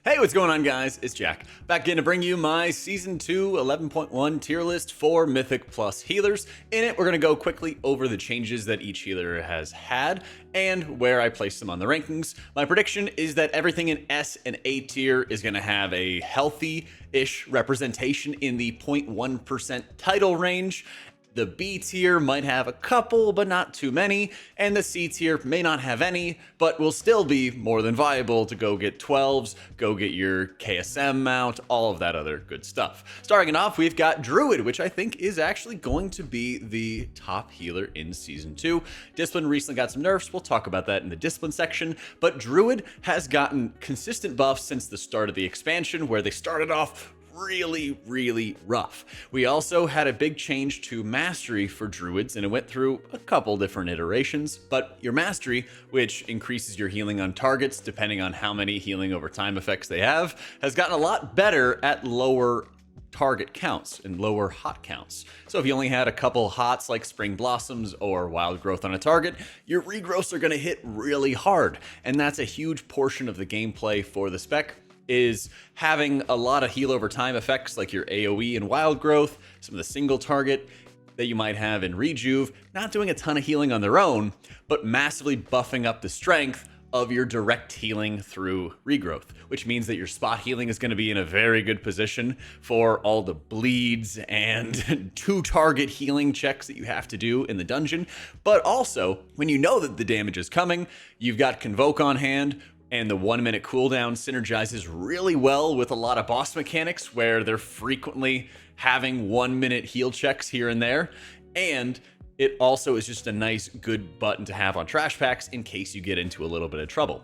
Hey, what's going on, guys? It's Jack, back in to bring you my Season 2 11.1 tier list for Mythic Plus healers. In it, we're going to go quickly over the changes that each healer has had and where I place them on the rankings. My prediction is that everything in S and A tier is going to have a healthy-ish representation in the 0.1% title range. The B tier might have a couple, but not too many, and the C tier may not have any, but will still be more than viable to go get 12s, go get your KSM mount, all of that other good stuff. Starting it off, we've got Druid, which I think is actually going to be the top healer in Season 2. Discipline recently got some nerfs, we'll talk about that in the Discipline section, but Druid has gotten consistent buffs since the start of the expansion, where they started off really rough. We also had a big change to mastery for druids, and it went through a couple different iterations, but your mastery, which increases your healing on targets depending on how many healing over time effects they have, has gotten a lot better at lower target counts and lower hot counts. So if you only had a couple hots like Spring Blossoms or Wild Growth on a target, your regrowths are going to hit really hard, and that's a huge portion of the gameplay for the spec, is having a lot of heal over time effects like your AoE and Wild Growth, some of the single target that you might have in Rejuve, not doing a ton of healing on their own, but massively buffing up the strength of your direct healing through regrowth, which means that your spot healing is going to be in a very good position for all the bleeds and 2-target healing checks that you have to do in the dungeon. But also, when you know that the damage is coming, you've got Convoke on hand, and the 1-minute cooldown synergizes really well with a lot of boss mechanics where they're frequently having 1-minute heal checks here and there. And it also is just a nice, good button to have on trash packs in case you get into a little bit of trouble.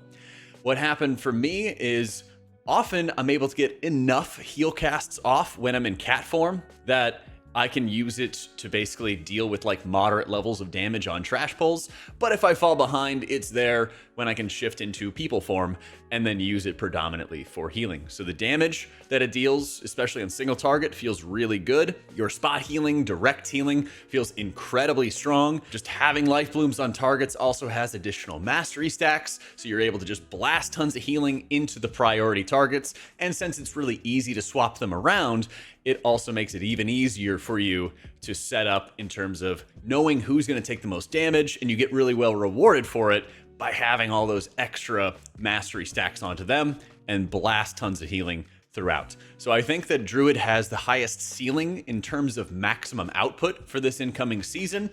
What happened for me is often I'm able to get enough heal casts off when I'm in cat form that I can use it to basically deal with like moderate levels of damage on trash pulls, but if I fall behind, it's there when I can shift into people form and then use it predominantly for healing. So the damage that it deals, especially on single target, feels really good. Your spot healing, direct healing feels incredibly strong. Just having life blooms on targets also has additional mastery stacks, so you're able to just blast tons of healing into the priority targets, and since it's really easy to swap them around, it also makes it even easier for you to set up in terms of knowing who's going to take the most damage, and you get really well rewarded for it by having all those extra mastery stacks onto them and blast tons of healing throughout. So I think that Druid has the highest ceiling in terms of maximum output for this incoming season,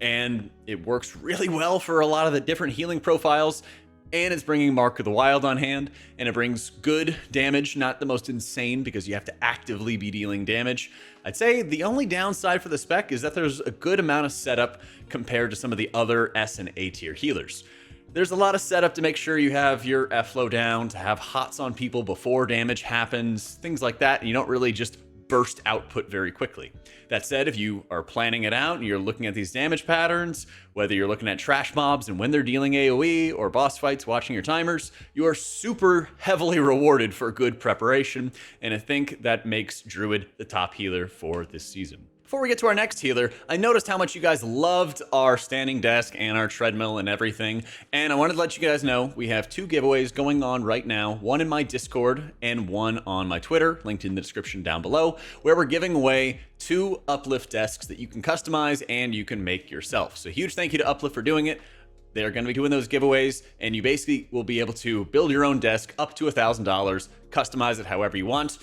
and it works really well for a lot of the different healing profiles. And it's bringing Mark of the Wild on hand, and it brings good damage, not the most insane because you have to actively be dealing damage. I'd say the only downside for the spec is that there's a good amount of setup compared to some of the other S and A tier healers. There's a lot of setup to make sure you have your F-flow down, to have hots on people before damage happens, things like that, and you don't really just burst output very quickly. That said, if you are planning it out and you're looking at these damage patterns, whether you're looking at trash mobs and when they're dealing AoE or boss fights, watching your timers, you are super heavily rewarded for good preparation, and I think that makes Druid the top healer for this season. Before we get to our next healer, I noticed how much you guys loved our standing desk and our treadmill and everything, and I wanted to let you guys know we have 2 giveaways going on right now, one in my Discord and one on my Twitter, linked in the description down below, where we're giving away 2 Uplift desks that you can customize and you can make yourself. So huge thank you to Uplift for doing it. They're going to be doing those giveaways, and you basically will be able to build your own desk up to $1,000, customize it however you want,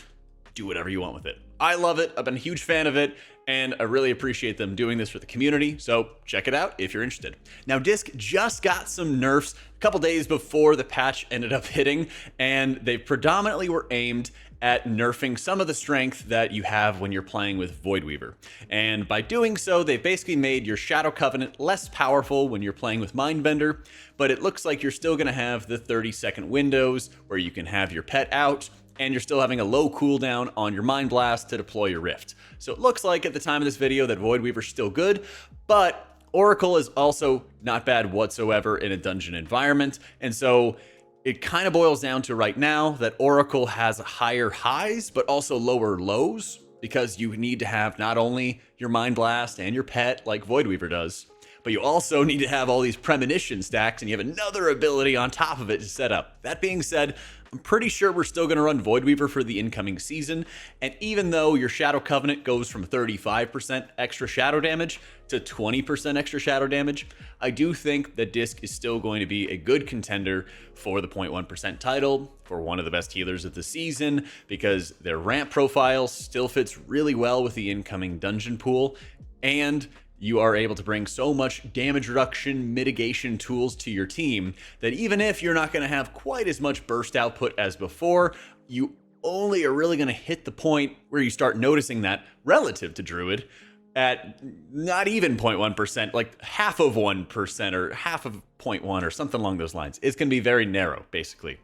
do whatever you want with it. I love it. I've been a huge fan of it, and I really appreciate them doing this for the community, so check it out if you're interested. Now, Disc just got some nerfs a couple days before the patch ended up hitting, and they predominantly were aimed at nerfing some of the strength that you have when you're playing with Voidweaver. And by doing so, they've basically made your Shadow Covenant less powerful when you're playing with Mindbender, but it looks like you're still going to have the 30-second windows where you can have your pet out, and you're still having a low cooldown on your Mind Blast to deploy your Rift. So it looks like at the time of this video that Voidweaver's still good, but Oracle is also not bad whatsoever in a dungeon environment, and so it kind of boils down to right now that Oracle has higher highs, but also lower lows, because you need to have not only your Mind Blast and your pet like Voidweaver does, but you also need to have all these premonition stacks, and you have another ability on top of it to set up. That being said, I'm pretty sure we're still going to run Voidweaver for the incoming season, and even though your Shadow Covenant goes from 35% extra shadow damage to 20% extra shadow damage, I do think that Disc is still going to be a good contender for the 0.1% title, for one of the best healers of the season, because their ramp profile still fits really well with the incoming dungeon pool, and you are able to bring so much damage reduction mitigation tools to your team that even if you're not going to have quite as much burst output as before, you only are really going to hit the point where you start noticing that relative to Druid at not even 0.1%, like half of 1% or half of 0.1 or something along those lines. It's going to be very narrow, basically,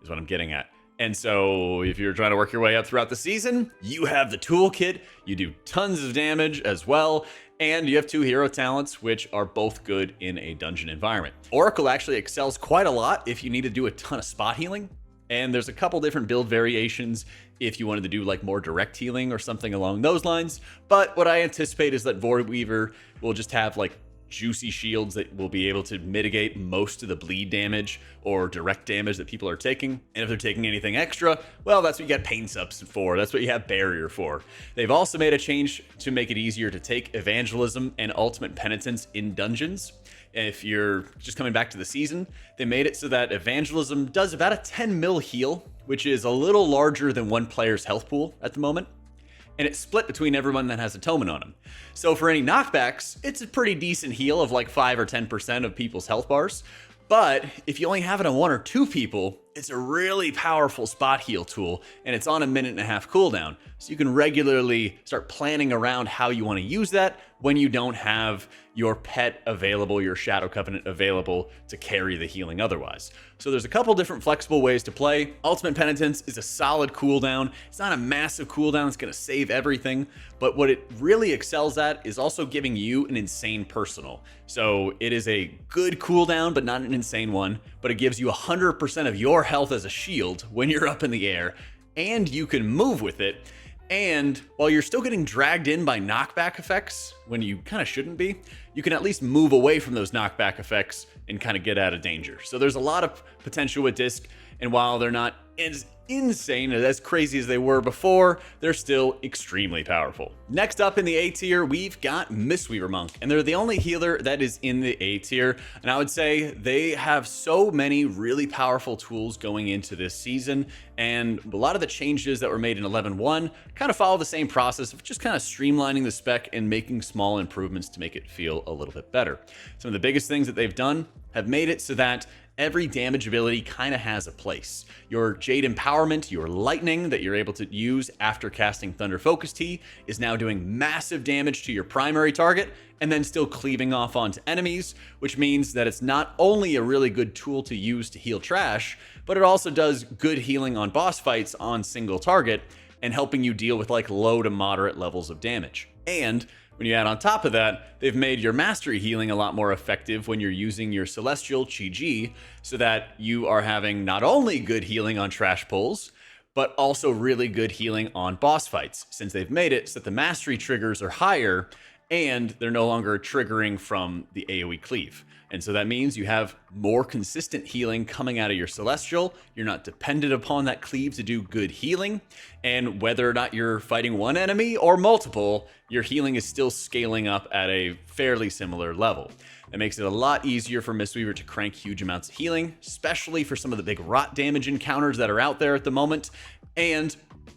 is what I'm getting at. And so if you're trying to work your way up throughout the season, you have the toolkit, you do tons of damage as well, and you have 2 hero talents, which are both good in a dungeon environment. Oracle actually excels quite a lot if you need to do a ton of spot healing, and there's a couple different build variations if you wanted to do like more direct healing or something along those lines. But what I anticipate is that Voidweaver will just have like juicy shields that will be able to mitigate most of the bleed damage or direct damage that people are taking. And if they're taking anything extra, well, that's what you got Pain Subs for. That's what you have Barrier for. They've also made a change to make it easier to take Evangelism and Ultimate Penitence in dungeons. If you're just coming back to the season, they made it so that Evangelism does about a 10 mil heal, which is a little larger than one player's health pool at the moment. And it's split between everyone that has Atonement on them. So for any knockbacks, it's a pretty decent heal of like 5 or 10% of people's health bars. But if you only have it on 1 or 2 people, it's a really powerful spot heal tool, and it's on a 1.5 minute cooldown. So you can regularly start planning around how you want to use that when you don't have your pet available, your Shadow Covenant available to carry the healing otherwise. So there's a couple different flexible ways to play. Ultimate Penitence is a solid cooldown. It's not a massive cooldown that's going to save everything, but what it really excels at is also giving you an insane personal. So it is a good cooldown, but not an insane one, but it gives you 100% of your health as a shield when you're up in the air, and you can move with it. And while you're still getting dragged in by knockback effects when you kind of shouldn't be, you can at least move away from those knockback effects and kind of get out of danger. So there's a lot of potential with Disc, and while they're not as insane and as crazy as they were before, they're still extremely powerful. Next up in the A tier, we've got Mistweaver Monk, and they're the only healer that is in the A tier, and I would say they have so many really powerful tools going into this season, and a lot of the changes that were made in 11.1 kind of follow the same process of just kind of streamlining the spec and making small improvements to make it feel a little bit better. Some of the biggest things that they've done have made it so that every damage ability kind of has a place. Your Jade Empowerment, your Lightning that you're able to use after casting Thunder Focus Tea is now doing massive damage to your primary target and then still cleaving off onto enemies, which means that it's not only a really good tool to use to heal trash, but it also does good healing on boss fights on single target and helping you deal with like low to moderate levels of damage. And when you add on top of that, they've made your mastery healing a lot more effective when you're using your Celestial Chi-Ji, so that you are having not only good healing on trash pulls, but also really good healing on boss fights, since they've made it so that the mastery triggers are higher and they're no longer triggering from the AoE cleave. And so that means you have more consistent healing coming out of your Celestial. You're not dependent upon that cleave to do good healing. And whether or not you're fighting one enemy or multiple, your healing is still scaling up at a fairly similar level. That makes it a lot easier for Mistweaver to crank huge amounts of healing, especially for some of the big rot damage encounters that are out there at the moment. And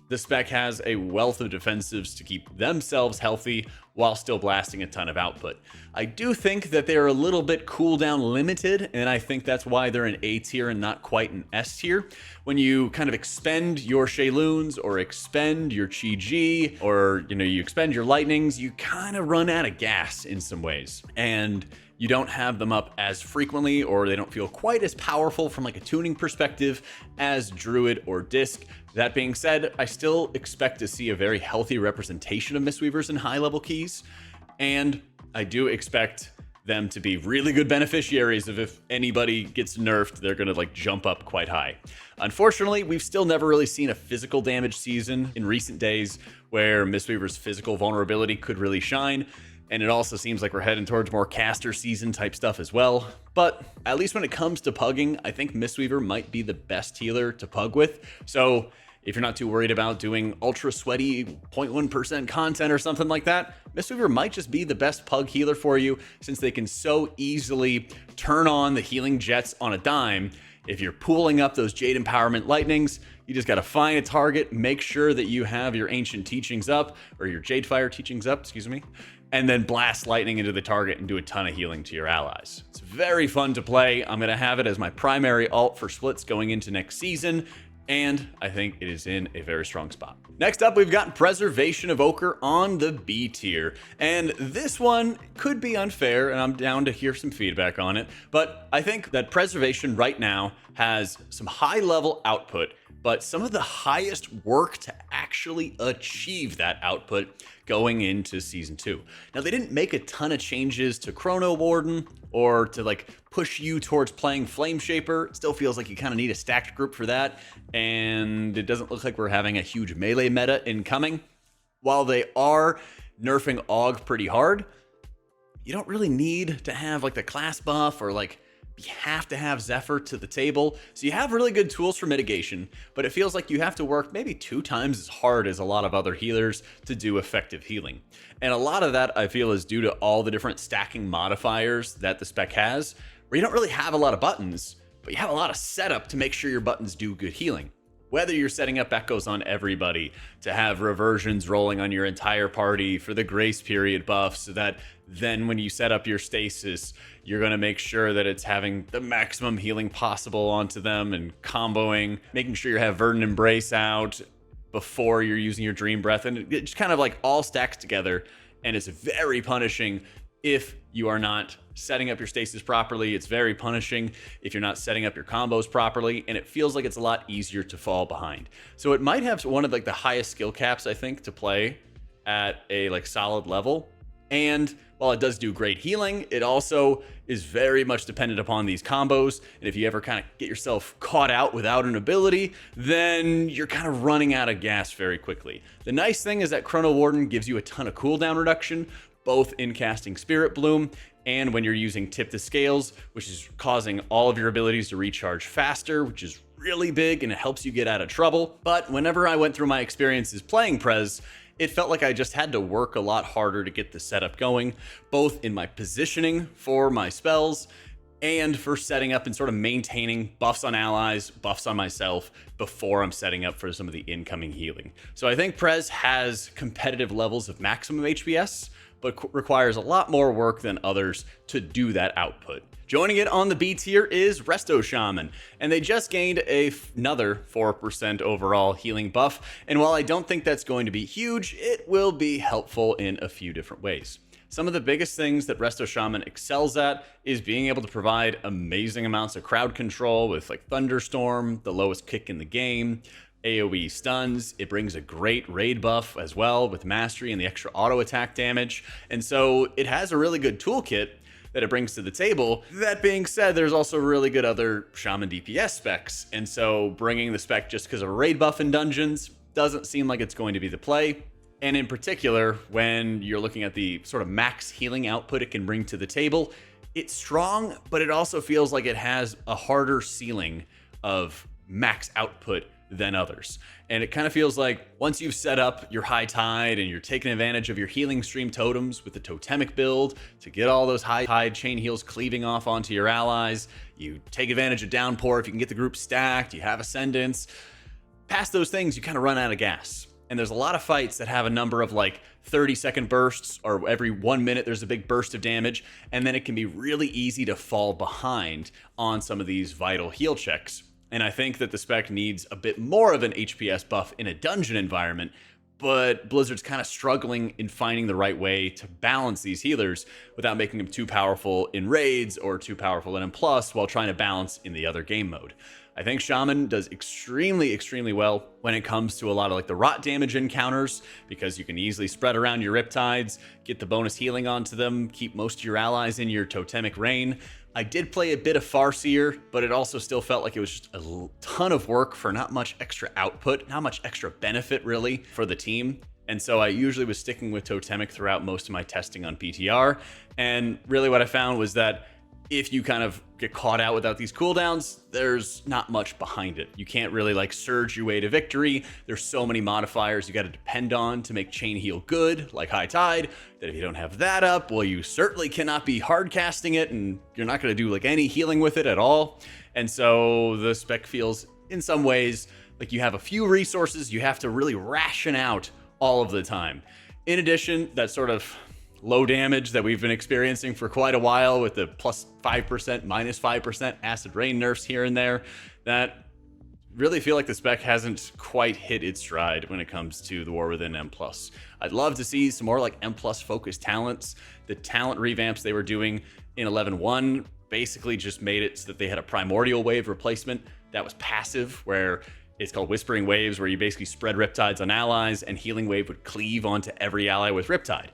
the spec has a wealth of defensives to keep themselves healthy while still blasting a ton of output. I do think that they're a little bit cooldown limited, and I think that's why they're an A tier and not quite an S tier. When you kind of expend your Shayloons or expend your Chi-Ji or you expend your Lightnings, you kind of run out of gas in some ways. And you don't have them up as frequently, or they don't feel quite as powerful from like a tuning perspective as Druid or Disc. That being said, I still expect to see a very healthy representation of Mistweavers in high level keys, and I do expect them to be really good beneficiaries of if anybody gets nerfed, they're gonna like jump up quite high. Unfortunately, we've still never really seen a physical damage season in recent days where Mistweaver's physical vulnerability could really shine. And it also seems like we're heading towards more caster season type stuff as well. But at least when it comes to pugging, I think Mistweaver might be the best healer to pug with. So if you're not too worried about doing ultra sweaty 0.1% content or something like that, Mistweaver might just be the best pug healer for you, since they can so easily turn on the healing jets on a dime. If you're pooling up those Jade Empowerment Lightnings, you just got to find a target, make sure that you have your Ancient Teachings up, or your Jade Fire Teachings up, excuse me, and then blast lightning into the target and do a ton of healing to your allies. It's very fun to play. I'm going to have it as my primary ult for splits going into next season, and I think it is in a very strong spot. Next up, we've got Preservation Evoker on the B tier, and this one could be unfair, and I'm down to hear some feedback on it, but I think that Preservation right now has some high level output, but some of the highest work to actually achieve that output going into Season 2. Now, they didn't make a ton of changes to Chrono Warden or to like push you towards playing Flame Shaper. It still feels like you kind of need a stacked group for that, and it doesn't look like we're having a huge melee meta incoming. While they are nerfing AUG pretty hard, you don't really need to have like the class buff or like you have to have Zephyr to the table. So you have really good tools for mitigation, but it feels like you have to work maybe 2 times as hard as a lot of other healers to do effective healing. And a lot of that I feel is due to all the different stacking modifiers that the spec has, where you don't really have a lot of buttons, but you have a lot of setup to make sure your buttons do good healing. Whether you're setting up echoes on everybody, to have reversions rolling on your entire party for the grace period buff, so that then when you set up your stasis, you're going to make sure that it's having the maximum healing possible onto them, and comboing, making sure you have Verdant Embrace out before you're using your Dream Breath, and it just kind of like all stacks together, and it's very punishing if you are not setting up your stasis properly. It's very punishing if you're not setting up your combos properly, and it feels like it's a lot easier to fall behind. So it might have one of like the highest skill caps, I think, to play at a like solid level. And while it does do great healing, it also is very much dependent upon these combos. And if you ever kind of get yourself caught out without an ability, then you're kind of running out of gas very quickly. The nice thing is that Chrono Warden gives you a ton of cooldown reduction, both in casting Spirit Bloom and when you're using Tip the Scales, which is causing all of your abilities to recharge faster, which is really big, and it helps you get out of trouble. But whenever I went through my experiences playing Prez, it felt like I just had to work a lot harder to get the setup going, both in my positioning for my spells and for setting up and sort of maintaining buffs on allies, buffs on myself before I'm setting up for some of the incoming healing. So I think Prez has competitive levels of maximum HPS, but requires a lot more work than others to do that output. Joining it on the B tier is Resto Shaman, and they just gained another 4% overall healing buff, and while I don't think that's going to be huge, it will be helpful in a few different ways. Some of the biggest things that Resto Shaman excels at is being able to provide amazing amounts of crowd control with like Thunderstorm, the lowest kick in the game, AoE stuns. It brings a great raid buff as well with Mastery and the extra auto attack damage, and so it has a really good toolkit that it brings to the table. That being said, there's also really good other Shaman DPS specs, and so bringing the spec just because of a raid buff in dungeons doesn't seem like it's going to be the play. And in particular, when you're looking at the sort of max healing output it can bring to the table, it's strong, but it also feels like it has a harder ceiling of max output than others. And it kind of feels like once you've set up your high tide and you're taking advantage of your healing stream totems with the totemic build to get all those high tide chain heals cleaving off onto your allies, you take advantage of downpour if you can get the group stacked, you have ascendance. Past those things, you kind of run out of gas. And there's a lot of fights that have a number of like 30-second bursts, or every 1 minute there's a big burst of damage, and then it can be really easy to fall behind on some of these vital heal checks. And I think that the spec needs a bit more of an HPS buff in a dungeon environment, but Blizzard's kind of struggling in finding the right way to balance these healers without making them too powerful in raids or too powerful in M+, while trying to balance in the other game mode. I think Shaman does extremely well when it comes to a lot of like the rot damage encounters, because you can easily spread around your Riptides, get the bonus healing onto them, keep most of your allies in your totemic rain. I did play a bit of Farseer, but it also still felt like it was just a ton of work for not much extra output, not much extra benefit really for the team. And so I usually was sticking with Totemic throughout most of my testing on PTR. And really what I found was that if you kind of get caught out without these cooldowns, there's not much behind it. You can't really like surge your way to victory. There's so many modifiers you got to depend on to make chain heal good, like High Tide, that if you don't have that up, well, you certainly cannot be hard casting it, and you're not going to do like any healing with it at all. And so the spec feels in some ways like you have a few resources you have to really ration out all of the time. In addition, that sort of low damage that we've been experiencing for quite a while with the plus 5%, minus 5% acid rain nerfs here and there, that really feel like the spec hasn't quite hit its stride when it comes to the War Within M+. I'd love to see some more like M+ focused talents. The talent revamps they were doing in 11.1 basically just made it so that they had a primordial wave replacement that was passive, where it's called Whispering Waves, where you basically spread Riptides on allies and Healing Wave would cleave onto every ally with Riptide.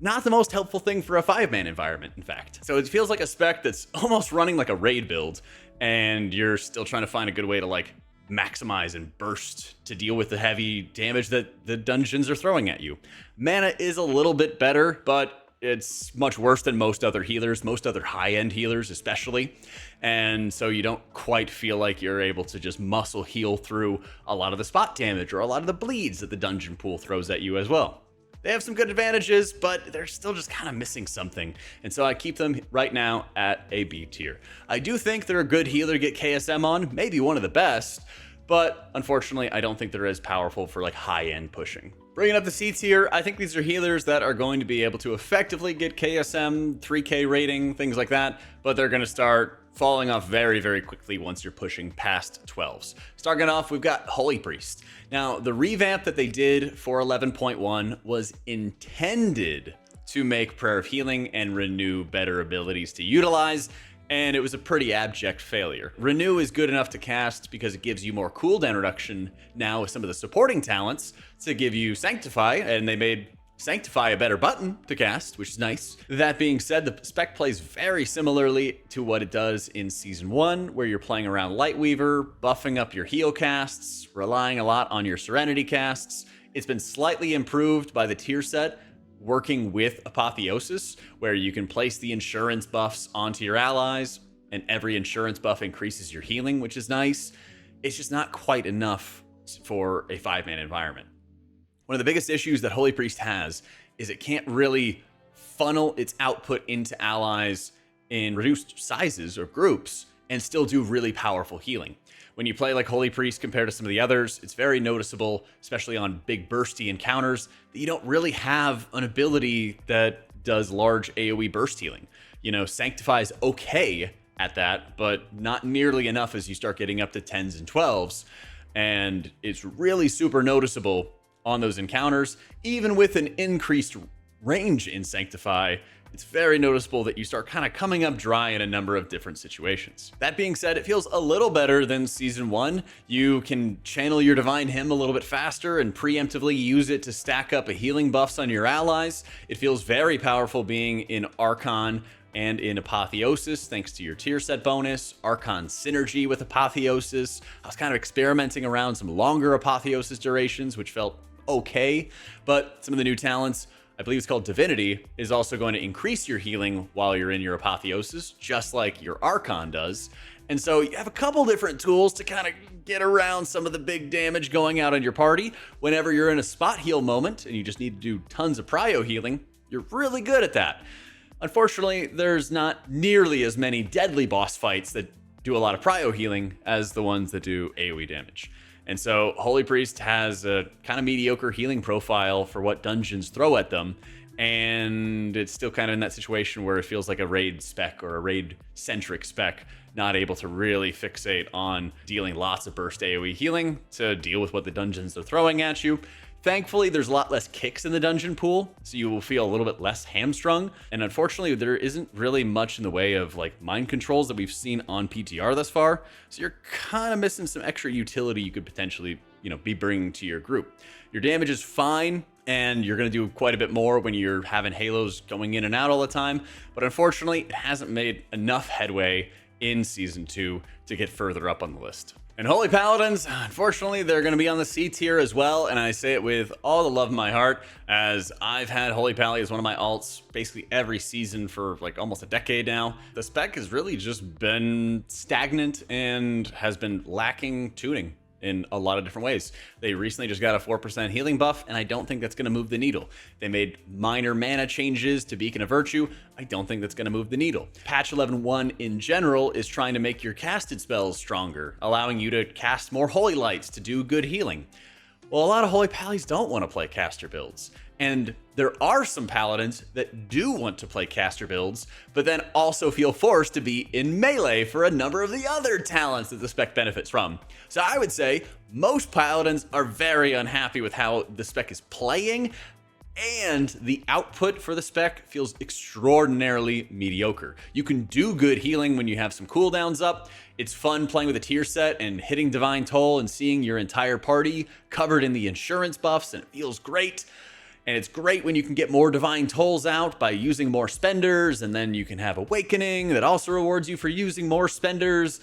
Not the most helpful thing for a 5-man environment, in fact. So it feels like a spec that's almost running like a raid build, and you're still trying to find a good way to like maximize and burst to deal with the heavy damage that the dungeons are throwing at you. Mana is a little bit better, but it's much worse than most other healers, most other high-end healers especially. And so you don't quite feel like you're able to just muscle heal through a lot of the spot damage or a lot of the bleeds that the dungeon pool throws at you as well. They have some good advantages, but they're still just kind of missing something. And so I keep them right now at a B tier. I do think they're a good healer to get KSM on, maybe one of the best, but unfortunately, I don't think they're as powerful for like high-end pushing. Bringing up the C tier, I think these are healers that are going to be able to effectively get KSM, 3K rating, things like that, but they're going to start falling off very, very quickly once you're pushing past 12s. Starting off, we've got Holy Priest. Now, the revamp that they did for 11.1 was intended to make Prayer of Healing and Renew better abilities to utilize, and it was a pretty abject failure. Renew is good enough to cast because it gives you more cooldown reduction now with some of the supporting talents to give you Sanctify, and they made Sanctify a better button to cast, which is nice. That being said, the spec plays very similarly to what it does in Season 1, where you're playing around Lightweaver, buffing up your heal casts, relying a lot on your Serenity casts. It's been slightly improved by the tier set, working with Apotheosis, where you can place the insurance buffs onto your allies, and every insurance buff increases your healing, which is nice. It's just not quite enough for a 5-man environment. One of the biggest issues that Holy Priest has is it can't really funnel its output into allies in reduced sizes or groups and still do really powerful healing. When you play like Holy Priest compared to some of the others, it's very noticeable, especially on big bursty encounters, that you don't really have an ability that does large AoE burst healing. You know, Sanctify is okay at that, but not nearly enough as you start getting up to 10s and 12s. And it's really super noticeable on those encounters. Even with an increased range in Sanctify, it's very noticeable that you start kind of coming up dry in a number of different situations. That being said, it feels a little better than Season 1. You can channel your Divine Hymn a little bit faster and preemptively use it to stack up a healing buffs on your allies. It feels very powerful being in Archon and in Apotheosis, thanks to your tier set bonus, Archon synergy with Apotheosis. I was kind of experimenting around some longer Apotheosis durations, which felt okay, but some of the new talents, I believe it's called Divinity, is also going to increase your healing while you're in your Apotheosis, just like your Archon does. And so you have a couple different tools to kind of get around some of the big damage going out on your party. Whenever you're in a spot heal moment and you just need to do tons of prio healing, you're really good at that. Unfortunately, there's not nearly as many deadly boss fights that do a lot of prio healing as the ones that do AoE damage. And so Holy Priest has a kind of mediocre healing profile for what dungeons throw at them, and it's still kind of in that situation where it feels like a raid spec or a raid-centric spec, not able to really fixate on dealing lots of burst AoE healing to deal with what the dungeons are throwing at you. Thankfully, there's a lot less kicks in the dungeon pool, so you will feel a little bit less hamstrung. And unfortunately, there isn't really much in the way of like mind controls that we've seen on PTR thus far. So you're kind of missing some extra utility you could potentially, be bringing to your group. Your damage is fine, and you're going to do quite a bit more when you're having halos going in and out all the time. But unfortunately, it hasn't made enough headway in Season 2 to get further up on the list. And Holy Paladins, unfortunately, they're going to be on the C tier as well, and I say it with all the love in my heart, as I've had Holy Pally as one of my alts basically every season for like almost a decade now. The spec has really just been stagnant and has been lacking tuning in a lot of different ways. They recently just got a 4% healing buff, and I don't think that's going to move the needle. They made minor mana changes to Beacon of Virtue. I don't think that's going to move the needle. Patch 11.1 in general is trying to make your casted spells stronger, allowing you to cast more Holy Lights to do good healing. Well, a lot of Holy Pallies don't want to play caster builds, and there are some Paladins that do want to play caster builds, but then also feel forced to be in melee for a number of the other talents that the spec benefits from. So I would say most Paladins are very unhappy with how the spec is playing, and the output for the spec feels extraordinarily mediocre. You can do good healing when you have some cooldowns up. It's fun playing with a tier set and hitting Divine Toll and seeing your entire party covered in the insurance buffs, and it feels great. And it's great when you can get more Divine Tolls out by using more spenders, and then you can have Awakening that also rewards you for using more spenders.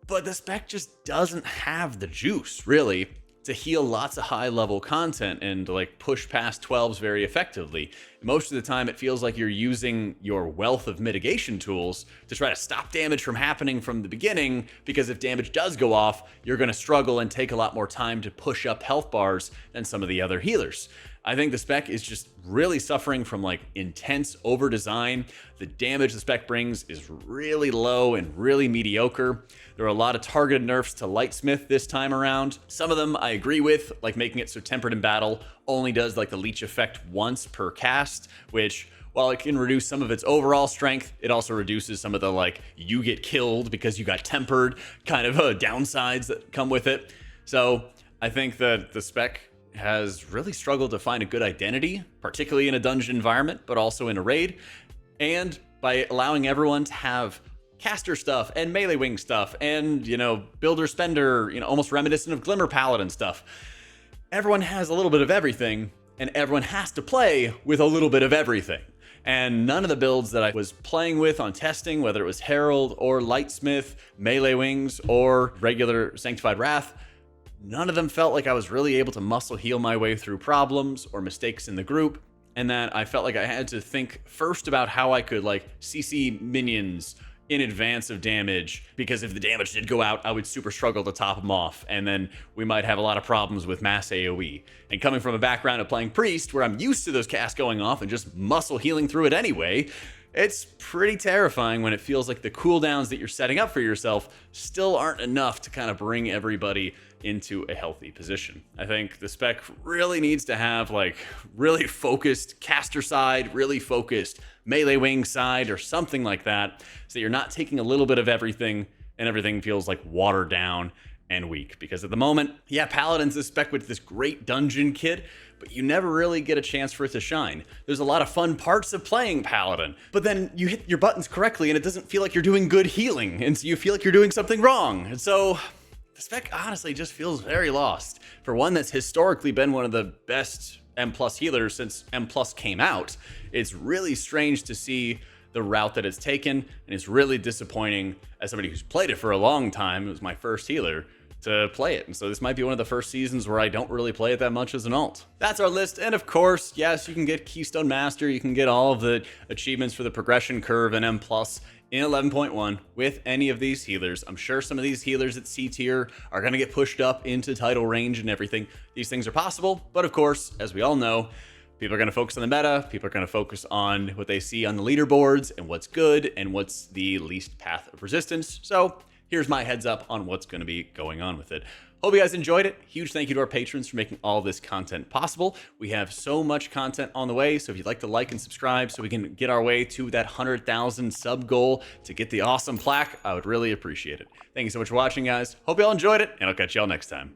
But the spec just doesn't have the juice, really, to heal lots of high-level content and like push past 12s very effectively. Most of the time, it feels like you're using your wealth of mitigation tools to try to stop damage from happening from the beginning, because if damage does go off, you're going to struggle and take a lot more time to push up health bars than some of the other healers. I think the spec is just really suffering from like intense over design. The damage the spec brings is really low and really mediocre. There are a lot of targeted nerfs to Lightsmith this time around. Some of them I agree with, like making it so Tempered in Battle only does like the leech effect once per cast, which while it can reduce some of its overall strength, it also reduces some of the like you get killed because you got tempered kind of downsides that come with it. So I think that the spec has really struggled to find a good identity, particularly in a dungeon environment, but also in a raid. And by allowing everyone to have caster stuff and melee wing stuff and, you know, builder spender, you know, almost reminiscent of Glimmer Paladin stuff. Everyone has a little bit of everything, and everyone has to play with a little bit of everything. And none of the builds that I was playing with on testing, whether it was Herald or Lightsmith, melee wings, or regular Sanctified Wrath, none of them felt like I was really able to muscle heal my way through problems or mistakes in the group, and that I felt like I had to think first about how I could like CC minions in advance of damage, because if the damage did go out, I would super struggle to top them off, and then we might have a lot of problems with mass AoE. And coming from a background of playing Priest, where I'm used to those casts going off and just muscle healing through it anyway, it's pretty terrifying when it feels like the cooldowns that you're setting up for yourself still aren't enough to kind of bring everybody into a healthy position. I think the spec really needs to have like really focused caster side, really focused melee wing side, or something like that, so that you're not taking a little bit of everything and everything feels like watered down and weak. Because at the moment, yeah, Paladin's this spec with this great dungeon kit, but you never really get a chance for it to shine. There's a lot of fun parts of playing Paladin, but then you hit your buttons correctly and it doesn't feel like you're doing good healing, and so you feel like you're doing something wrong. And so the spec honestly just feels very lost. For one that's historically been one of the best M+ healers since M+ came out, it's really strange to see the route that it's taken, and it's really disappointing as somebody who's played it for a long time. It was my first healer to play it, and so this might be one of the first seasons where I don't really play it that much as an alt. That's our list, and of course, yes, you can get Keystone Master, you can get all of the achievements for the progression curve in M+ in 11.1 with any of these healers. I'm sure some of these healers at C tier are going to get pushed up into title range and everything. These things are possible, but of course, as we all know, people are going to focus on the meta, people are going to focus on what they see on the leaderboards and what's good and what's the least path of resistance. So here's my heads up on what's going to be going on with it. Hope you guys enjoyed it. Huge thank you to our patrons for making all this content possible. We have so much content on the way, so if you'd like to like and subscribe so we can get our way to that 100,000 sub goal to get the awesome plaque, I would really appreciate it. Thank you so much for watching, guys. Hope you all enjoyed it, and I'll catch y'all next time.